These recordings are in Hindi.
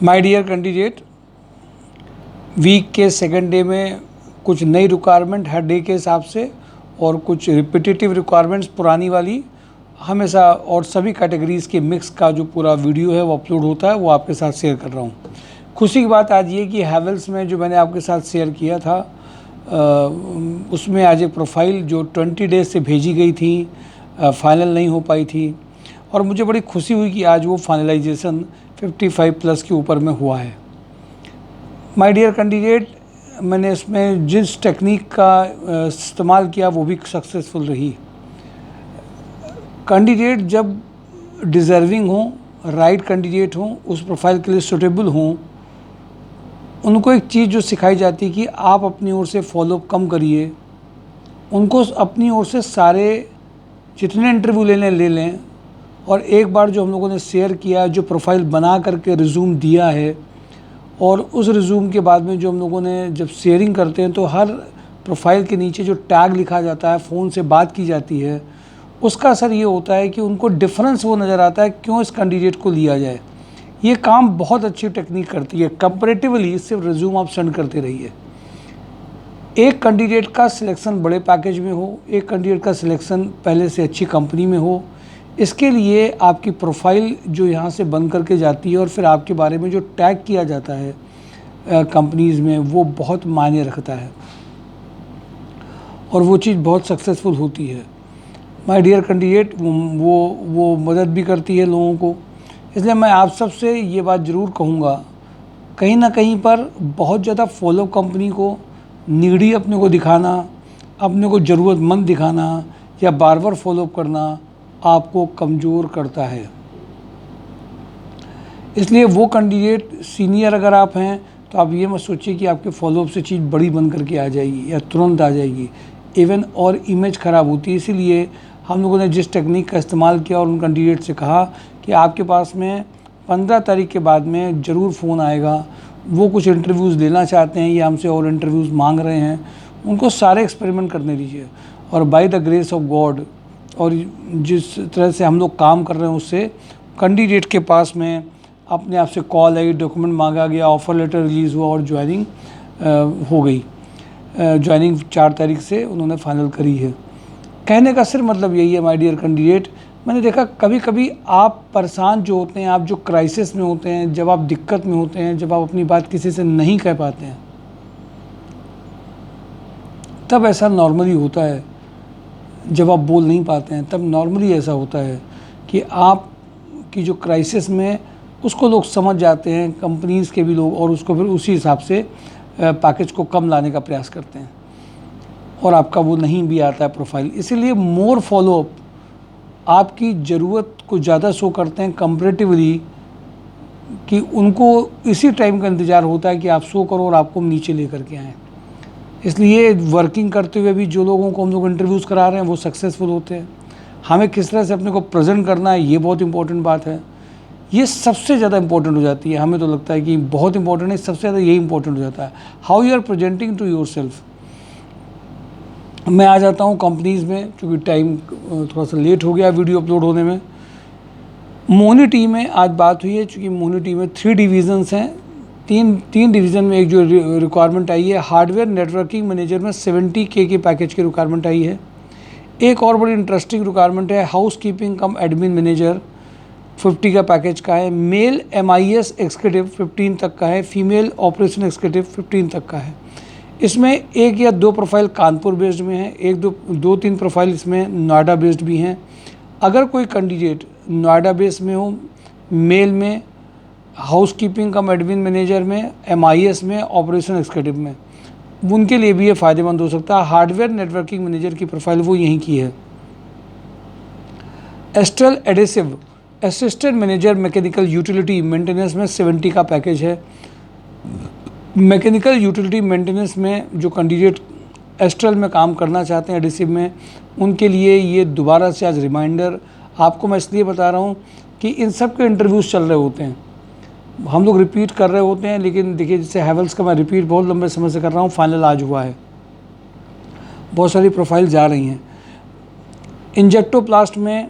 माय डियर कैंडिडेट, वीक के सेकंड डे में कुछ नई रिक्वायरमेंट हर डे के हिसाब से और कुछ रिपीटेटिव रिक्वायरमेंट्स पुरानी वाली हमेशा और सभी कैटेगरीज़ के मिक्स का जो पूरा वीडियो है वो अपलोड होता है, वो आपके साथ शेयर कर रहा हूँ। खुशी की बात आज ये कि हैवेल्स में जो मैंने आपके साथ शेयर किया था उसमें आज एक प्रोफाइल जो 20 डेज से भेजी गई थी, फाइनल नहीं हो पाई थी और मुझे बड़ी खुशी हुई कि आज वो फाइनलाइजेशन 55 प्लस के ऊपर में हुआ है। माय डियर कैंडिडेट, मैंने इसमें जिस टेक्निक का इस्तेमाल किया वो भी सक्सेसफुल रही। कैंडिडेट जब डिज़र्विंग हों, राइट कैंडिडेट हों, उस प्रोफाइल के लिए सूटेबल हों, उनको एक चीज़ जो सिखाई जाती है कि आप अपनी ओर से फॉलोअप कम करिए, उनको अपनी ओर से सारे जितने इंटरव्यू ले लें और एक बार जो हम लोगों ने शेयर किया, जो प्रोफाइल बना करके रिज्यूम दिया है और उस रिज्यूम के बाद में जो हम लोगों ने जब शेयरिंग करते हैं तो हर प्रोफाइल के नीचे जो टैग लिखा जाता है, फ़ोन से बात की जाती है, उसका असर ये होता है कि उनको डिफरेंस वो नज़र आता है क्यों इस कैंडिडेट को लिया जाए। ये काम बहुत अच्छी टेक्निक करती है। कंपैरेटिवली सिर्फ रिज्यूम आप सेंड करते रहिए। एक कैंडिडेट का सिलेक्शन बड़े पैकेज में हो, एक कैंडिडेट का सिलेक्शन पहले से अच्छी कंपनी में हो, इसके लिए आपकी प्रोफाइल जो यहाँ से बन करके जाती है और फिर आपके बारे में जो टैग किया जाता है कंपनीज़ में, वो बहुत मायने रखता है और वो चीज़ बहुत सक्सेसफुल होती है। माय डियर कैंडिडेट, वो मदद भी करती है लोगों को। इसलिए मैं आप सबसे ये बात ज़रूर कहूँगा, कहीं ना कहीं पर बहुत ज़्यादा फॉलोअप कंपनी को नीडी अपने को दिखाना, अपने को ज़रूरतमंद दिखाना या बार बार फॉलोअप करना आपको कमज़ोर करता है। इसलिए वो कैंडिडेट सीनियर अगर आप हैं तो आप ये मत सोचिए कि आपके फॉलोअप से चीज़ बड़ी बन करके आ जाएगी या तुरंत आ जाएगी, इवन और इमेज ख़राब होती है। इसीलिए हम लोगों ने जिस टेक्निक का इस्तेमाल किया और उन कैंडिडेट से कहा कि आपके पास में 15 तारीख के बाद में ज़रूर फ़ोन आएगा, वो कुछ इंटरव्यूज़ लेना चाहते हैं या हमसे और इंटरव्यूज़ मांग रहे हैं, उनको सारे एक्सपेरिमेंट करने दीजिए और by the grace of God और जिस तरह से हम लोग काम कर रहे हैं उससे कैंडिडेट के पास में अपने आप से कॉल आई, डॉक्यूमेंट मांगा गया, ऑफ़र लेटर रिलीज़ हुआ और ज्वाइनिंग हो गई। ज्वाइनिंग 4 तारीख से उन्होंने फाइनल करी है। कहने का सिर्फ मतलब यही है माय डियर कैंडिडेट, मैंने देखा कभी कभी आप परेशान जो होते हैं, आप जो क्राइसिस में होते हैं, जब आप दिक्कत में होते हैं, जब आप अपनी बात किसी से नहीं कह पाते हैं, तब ऐसा नॉर्मली होता है। जब आप बोल नहीं पाते हैं तब नॉर्मली ऐसा होता है कि आप की जो क्राइसिस में उसको लोग समझ जाते हैं, कंपनीज़ के भी लोग, और उसको फिर उसी हिसाब से पैकेज को कम लाने का प्रयास करते हैं और आपका वो नहीं भी आता है प्रोफाइल। इसीलिए मोर फॉलोअप आपकी ज़रूरत को ज़्यादा शो करते हैं कंपैरेटिवली, कि उनको इसी टाइम का इंतज़ार होता है कि आप शो करो और आपको नीचे लेकर के आएँ। इसलिए वर्किंग करते हुए भी जो लोगों को हम लोग इंटरव्यूज़ करा रहे हैं वो सक्सेसफुल होते हैं। हमें किस तरह से अपने को प्रेजेंट करना है, ये बहुत इंपॉर्टेंट बात है। ये सबसे ज़्यादा इंपॉर्टेंट हो जाती है। हमें तो लगता है कि बहुत इंपॉर्टेंट है, सबसे ज़्यादा यही इंपॉर्टेंट हो जाता है, how you are presenting to yourself. मैं आ जाता हूँ कंपनीज़ में, क्योंकि टाइम थोड़ा सा लेट हो गया वीडियो अपलोड होने में। मोहनी टीम में आज बात हुई है, चूँकि मोहनी टीम में 3 डिवीज़न्स हैं, तीन डिवीज़न में एक जो रिक्वायरमेंट आई है, हार्डवेयर नेटवर्किंग मैनेजर में 70K के पैकेज की रिक्वायरमेंट आई है। एक और बड़ी इंटरेस्टिंग रिक्वायरमेंट है, हाउस कीपिंग कम एडमिन मैनेजर, 50 का पैकेज का है। मेल MIS एग्जीक्यूटिव 15 तक का है, फीमेल ऑपरेशन एग्जीक्यूटिव 15 तक का है। इसमें एक या दो प्रोफाइल कानपुर बेस्ड में है, एक दो तीन प्रोफाइल इसमें नोएडा बेस्ड भी हैं। अगर कोई कैंडिडेट नोएडा बेस्ड में हो, मेल में, हाउस कीपिंग कम एडमिन मैनेजर में, MIS में, ऑपरेशन एग्जीक्यूटिव में, उनके लिए भी ये फ़ायदेमंद हो सकता है। हार्डवेयर नेटवर्किंग मैनेजर की प्रोफाइल वो यहीं की है। Astral adhesive assistant manager mechanical utility maintenance में 70 का पैकेज है। मैकेनिकल यूटिलिटी मेंटेनेंस में जो कैंडिडेट एस्ट्रल में काम करना चाहते हैं, एडेसिव में, उनके लिए ये दोबारा से आज रिमाइंडर आपको मैं इसलिए बता रहा हूँ कि इन सब के इंटरव्यूज़ चल रहे होते हैं, हम लोग रिपीट कर रहे होते हैं, लेकिन देखिए जैसे हैवेल्स का मैं रिपीट बहुत लंबे समय से कर रहा हूँ, फाइनल आज हुआ है, बहुत सारी प्रोफाइल जा रही हैं। इंजेक्टोप्लास्ट में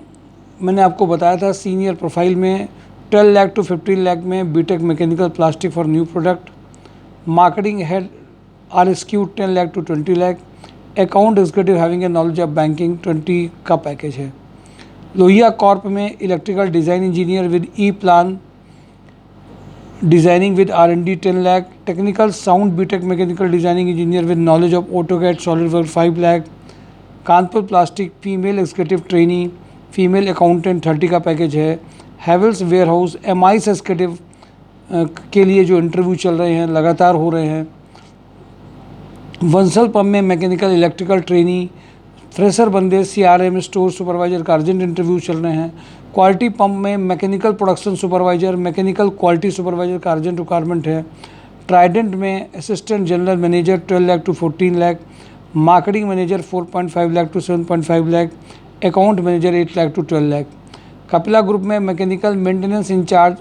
मैंने आपको बताया था, सीनियर प्रोफाइल में 12 लाख टू 15 लाख में BTech mechanical plastic for new product. Marketing head RSQ 10 lakh to 20 lakh. Account executive having a knowledge of banking 20 का पैकेज है। लोहिया कॉर्प में electrical design engineer with E plan designing with R&D 10 lakh. Technical sound BTech mechanical designing engineer with knowledge of AutoCAD SolidWorks 5 lakh. Kanpur plastic female executive trainee female accountant 30 का पैकेज है। Havells ware house MIS executive के लिए जो इंटरव्यू चल रहे हैं लगातार हो रहे हैं। वंसल पंप में मैकेनिकल इलेक्ट्रिकल ट्रेनी फ्रेशर बंदे CRM स्टोर सुपरवाइजर का अर्जेंट इंटरव्यू चल रहे हैं। क्वालिटी पंप में mechanical production supervisor mechanical quality supervisor का अर्जेंट रिक्वायरमेंट है। ट्राइडेंट में assistant general manager 12 lakh to 14 lakh. Marketing manager 4.5 lakh to 7.5 lakh. Account manager 8 lakh to 12 lakh. Kapila group में मैकेनिकल मेंटेनेंस इंचार्ज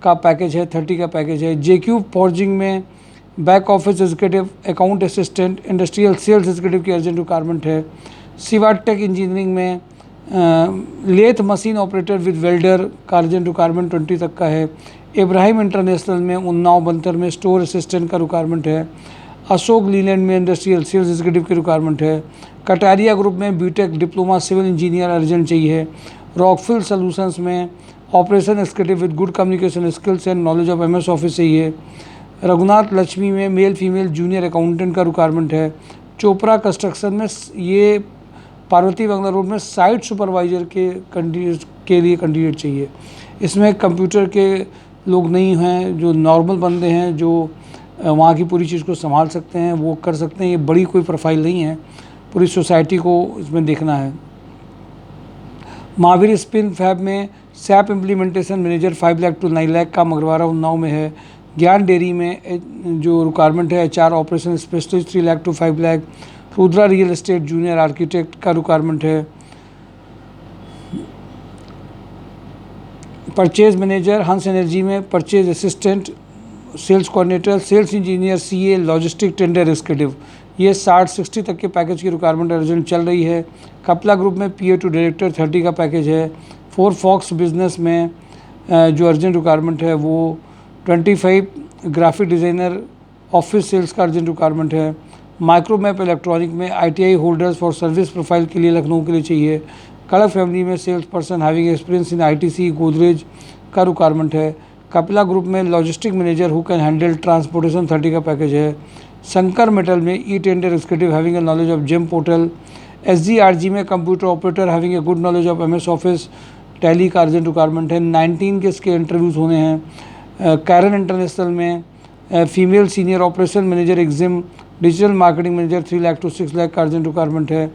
का पैकेज है 30 का पैकेज है। JQ फॉर्जिंग में back office executive account assistant industrial sales executive की अर्जेंट रिक्वायरमेंट है। सिवाट टेक इंजीनियरिंग में lathe machine operator with welder का अर्जेंट रिक्वायरमेंट 20 तक का है। इब्राहिम इंटरनेशनल में उन्नाव बंतर में स्टोर असिस्टेंट का रिक्वायरमेंट है। अशोक लीलैंड में इंडस्ट्रियल सेल्स एग्जीक्यूटिव की रिक्वायरमेंट है। कटारिया ग्रुप में BTech diploma civil engineer urgent चाहिए। रॉकफिल सॉल्यूशंस में operation executive with good communication skills and knowledge of MS office चाहिए। रघुनाथ लक्ष्मी में मेल फीमेल जूनियर अकाउंटेंट का रिक्वायरमेंट है। चोपड़ा कंस्ट्रक्शन में ये पार्वती बंगला रोड में साइट सुपरवाइजर के लिए कैंडिडेट चाहिए। इसमें कंप्यूटर के लोग नहीं हैं, जो नॉर्मल बंदे हैं जो वहाँ की पूरी चीज़ को संभाल सकते हैं वो कर सकते हैं। ये बड़ी कोई प्रोफाइल नहीं है, पूरी सोसाइटी को इसमें देखना है। महावीर स्पिन फैब में SAP implementation manager 5 lakh to 9 lakh का मगरवाड़ा उन्नाव में है। ज्ञान डेयरी में जो रिक्वायरमेंट है HR operation specialist 3 lakh to 5 lakh. Rudra real estate junior architect का रिक्वायरमेंट है। परचेज मैनेजर हंस एनर्जी में purchase assistant sales coordinator sales engineer CA logistic tender executive ये 60-60 तक के पैकेज की रिक्वायरमेंट अर्जेंट चल रही है। कपला ग्रुप में PA टू डायरेक्टर 30 का पैकेज है। 4 फॉक्स बिजनेस में जो अर्जेंट रिक्वायरमेंट है वो 25 ग्राफिक डिज़ाइनर ऑफिस सेल्स का अर्जेंट रिक्वायरमेंट है। माइक्रोमैप इलेक्ट्रॉनिक में ITI holders for service profile के लिए लखनऊ के लिए चाहिए। कलर फैमिली में sales person having experience in ITC Godrej का रिक्वायरमेंट है। कपिला ग्रुप में logistic manager who can handle transportation 30 का पैकेज है। शंकर मेटल में tender executive having a knowledge of GeM portal. SGRG में computer operator having a good knowledge of MS office Tally का अर्जेंट रिक्वायरमेंट है। 19 के इसके इंटरव्यूज़ होने हैं। कैरन इंटरनेशनल में female senior operation manager exim digital marketing manager 3 lakh to 6 lakh का अर्जेंट रिक्वायरमेंट है।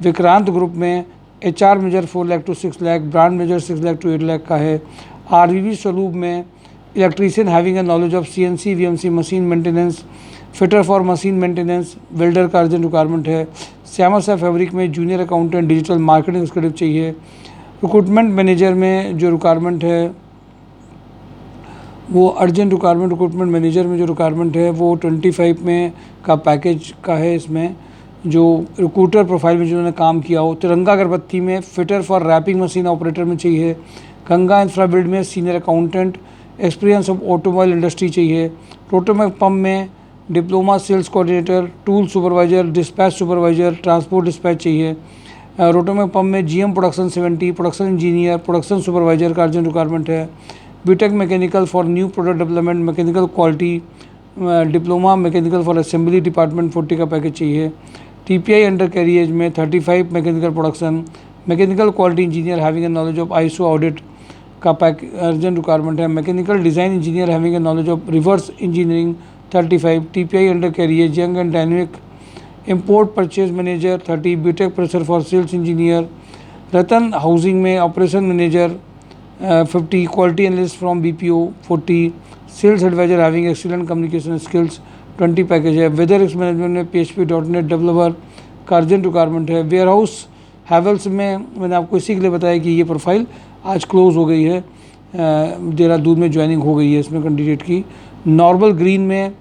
विक्रांत ग्रुप में HR manager 4 lakh to 6 lakh brand manager 6 lakh to 8 lakh का है। RVV स्वरूप में electrician having a knowledge of CNC VMC machine maintenance fitter for machine maintenance welder का अर्जेंट रिक्वायरमेंट है। श्यामा सा फैब्रिक में junior accountant digital marketing executive चाहिए। रिक्रूटमेंट मैनेजर में जो रिक्वायरमेंट है वो अर्जेंट रिक्वायरमेंट रिक्रूटमेंट मैनेजर में जो रिक्वायरमेंट है वो 25 में का पैकेज का है। इसमें जो रिक्रूटर प्रोफाइल में जिन्होंने काम किया हो। तिरंगा अगरबत्ती में fitter for wrapping machine operator में चाहिए। गंगा इंफ्रा बिल्ड में senior accountant experience of automobile industry चाहिए। रोटोमैक पंप में diploma sales coordinator tool supervisor dispatch supervisor transport dispatch चाहिए। रोटोमैक पंप में GM production 70 production engineer production supervisor का अर्जेंट रिक्वायरमेंट है। BTech mechanical for new product development mechanical quality diploma mechanical for assembly department 40 का पैकेज चाहिए। TPI अंडर कैरियज में 35 mechanical production mechanical quality engineer having a knowledge of ISO audit का अर्जेंट रिक्वायरमेंट है। Mechanical design engineer having a knowledge of reverse engineering 35। TPI under carriage young and dynamic import purchase manager 30। BTech fresher for sales engineer. Ratan housing में operation manager 50। Quality analyst from BPO 40। Sales advisor having excellent communication skills 20 package है। वेदर रिस्क मैनेजमेंट में PHP.NET डेवलपर का अर्जेंट रिक्वायरमेंट है। वेयर हाउस हैवेल्स में मैंने आपको इसी के लिए बताया कि ये प्रोफाइल आज क्लोज हो गई है। देहरादून में ज्वाइनिंग हो गई है इसमें कैंडिडेट की। नॉर्मल ग्रीन में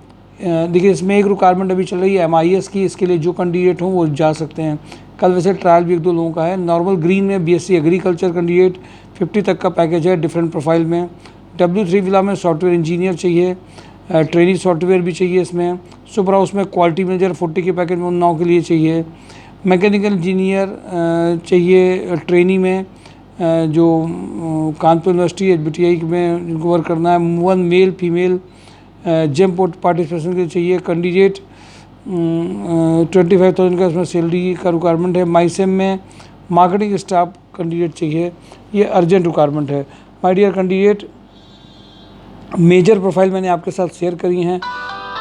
देखिए इसमें एक रिक्वायरमेंट अभी चल रही है MIS की, इसके लिए जो कैंडिडेट हों वो जा सकते हैं। कल वैसे ट्रायल भी 1-2 लोगों का है। नॉर्मल ग्रीन में BSc एग्रीकल्चर कैंडिडेट 50 तक का पैकेज है डिफरेंट प्रोफाइल में। W3 विला में सॉफ्टवेयर इंजीनियर चाहिए, ट्रेनिंग सॉफ्टवेयर भी चाहिए इसमें। सुपर हाउस में क्वालिटी मैनेजर 40 के पैकेज में 9 के लिए चाहिए। मैकेनिकल इंजीनियर चाहिए ट्रेनी में, जो कानपुर यूनिवर्सिटी HBTI में जिनको वर्क करना है। 1 मेल फीमेल जेम पार्टिसिपेशन के लिए चाहिए कैंडिडेट। 25,000 का इसमें सैलरी का रिक्वायरमेंट है। माइसेम में मार्केटिंग स्टाफ कैंडिडेट चाहिए, ये अर्जेंट रिक्वायरमेंट है। My dear candidate, major profile मैंने आपके साथ शेयर करी हैं,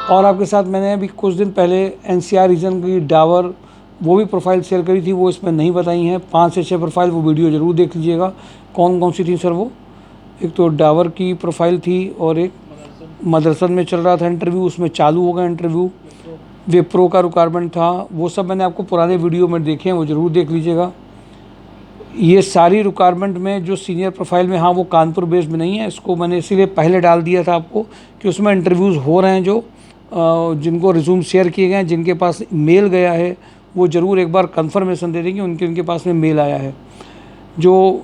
और आपके साथ मैंने अभी कुछ दिन पहले NCR रीजन की डावर वो भी प्रोफाइल शेयर करी थी, वो इसमें नहीं बताई हैं। 5 से 6 प्रोफाइल, वो वीडियो ज़रूर देख लीजिएगा। कौन कौन सी थी सर? वो एक तो डावर की प्रोफाइल थी, और एक मदरसन में चल रहा था इंटरव्यू, उसमें चालू हो गया इंटरव्यू। विप्रो का रिक्वायरमेंट था, वो सब मैंने आपको पुराने वीडियो में देखे हैं, वो ज़रूर देख लीजिएगा। ये सारी रिक्वायरमेंट में जो सीनियर प्रोफाइल में, हाँ वो कानपुर बेस्ड में नहीं है, इसको मैंने इसीलिए पहले डाल दिया था आपको कि उसमें इंटरव्यूज़ हो रहे हैं। जो जिनको रिज्यूम शेयर किए गए हैं, जिनके पास मेल गया है, वो ज़रूर एक बार कंफर्मेशन दे देंगे उनके पास में मेल आया है। जो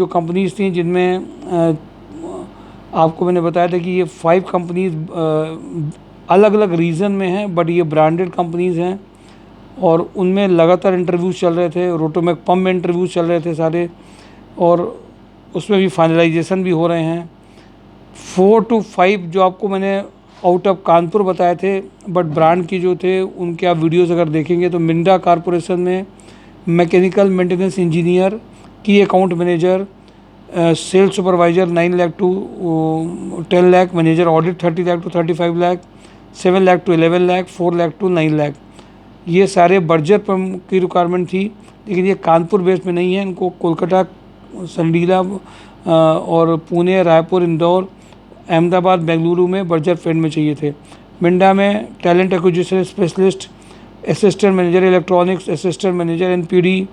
कंपनीज़ थी जिनमें आपको मैंने बताया था कि ये 5 कंपनीज़ अलग अलग रीजन में हैं, बट ये ब्रांडेड कंपनीज़ हैं, और उनमें लगातार इंटरव्यूज़ चल रहे थे। रोटोमैक पंप में इंटरव्यूज़ चल रहे थे सारे, और उसमें भी फाइनलाइजेशन भी हो रहे हैं। 4 to 5 जो आपको मैंने आउट ऑफ कानपुर बताए थे, बट ब्रांड की जो थे उनके आप वीडियोस अगर देखेंगे तो मिंडा कॉरपोरेशन में मैकेनिकल मेंटेनेंस इंजीनियर, की account manager, sales supervisor 9 lakh to 10 lakh, manager audit 30 lakh to 35 lakh, 7 lakh to 11 lakh, 4 lakh to 9 lakh, ये सारे बर्जर की रिक्वायरमेंट थी। लेकिन ये कानपुर बेस में नहीं है, इनको कोलकाता, संडीला और पुणे, रायपुर, इंदौर, अहमदाबाद, बेंगलुरु में बर्जर फील्ड में चाहिए थे। मिंडा में talent acquisition specialist, assistant manager electronics, assistant manager NPD,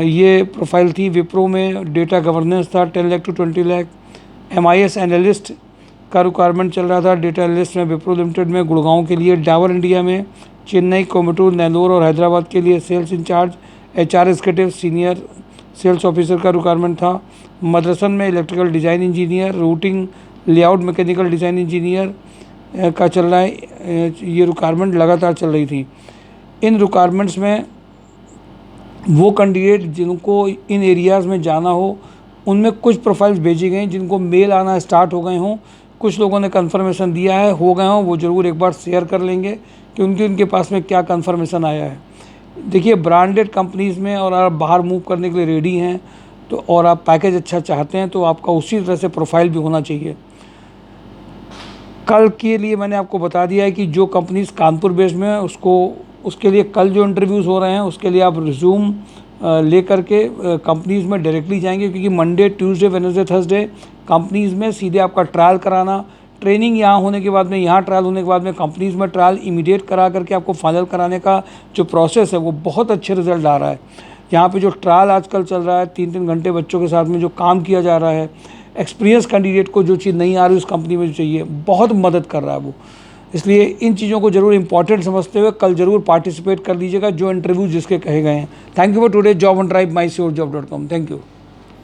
ये प्रोफाइल थी। विप्रो में डेटा गवर्नेंस था 10 lakh to 20 lakh. MIS analyst का रिक्वायरमेंट चल रहा था डेटा एनालिस्ट में विप्रो लिमिटेड में गुड़गांव के लिए। डावर इंडिया में चेन्नई, कोयम्बटूर, नेल्लोर और हैदराबाद के लिए sales incharge, HR executive, senior sales officer का रिक्वायरमेंट था। मदरसन में electrical design engineer, routing layout mechanical design engineer का चल रहा है। ये रिक्वायरमेंट लगातार चल रही थी। इन रिक्वायरमेंट्स में वो कैंडिडेट जिनको इन एरियाज़ में जाना हो, उनमें कुछ प्रोफाइल्स भेजी गई जिनको मेल आना स्टार्ट हो गए हों, कुछ लोगों ने कंफर्मेशन दिया है, हो गए हों, वो ज़रूर एक बार शेयर कर लेंगे कि उनके पास में क्या कंफर्मेशन आया है। देखिए ब्रांडेड कंपनीज़ में और आप बाहर मूव करने के लिए रेडी हैं तो, और आप पैकेज अच्छा चाहते हैं तो आपका उसी तरह से प्रोफाइल भी होना चाहिए। कल के लिए मैंने आपको बता दिया है कि जो कंपनीज़ कानपुर बेस्ड में है उसके लिए कल जो इंटरव्यूज़ हो रहे हैं उसके लिए आप रिज्यूम लेकर के कंपनीज़ में डायरेक्टली जाएंगे, क्योंकि Monday, Tuesday, Wednesday, Thursday companies में सीधे आपका ट्रायल कराना, ट्रेनिंग यहाँ होने के बाद में, यहाँ ट्रायल होने के बाद में कंपनीज़ में ट्रायल इमीडिएट करा करके आपको फाइनल कराने का जो प्रोसेस है वो बहुत अच्छे रिजल्ट आ रहा है। यहाँ पे जो ट्रायल आजकल चल रहा है 3-3 घंटे बच्चों के साथ में जो काम किया जा रहा है, एक्सपीरियंस कैंडिडेट को जो चीज़ नहीं आ रही उस कंपनी में जो चाहिए, बहुत मदद कर रहा है वो। इसलिए इन चीज़ों को ज़रूर इंपॉर्टेंट समझते हुए कल ज़रूर पार्टिसिपेट कर लीजिएगा जो इंटरव्यू जिसके कहे गए हैं। Thank you for today job on drive, mysurejobs.com। Thank you.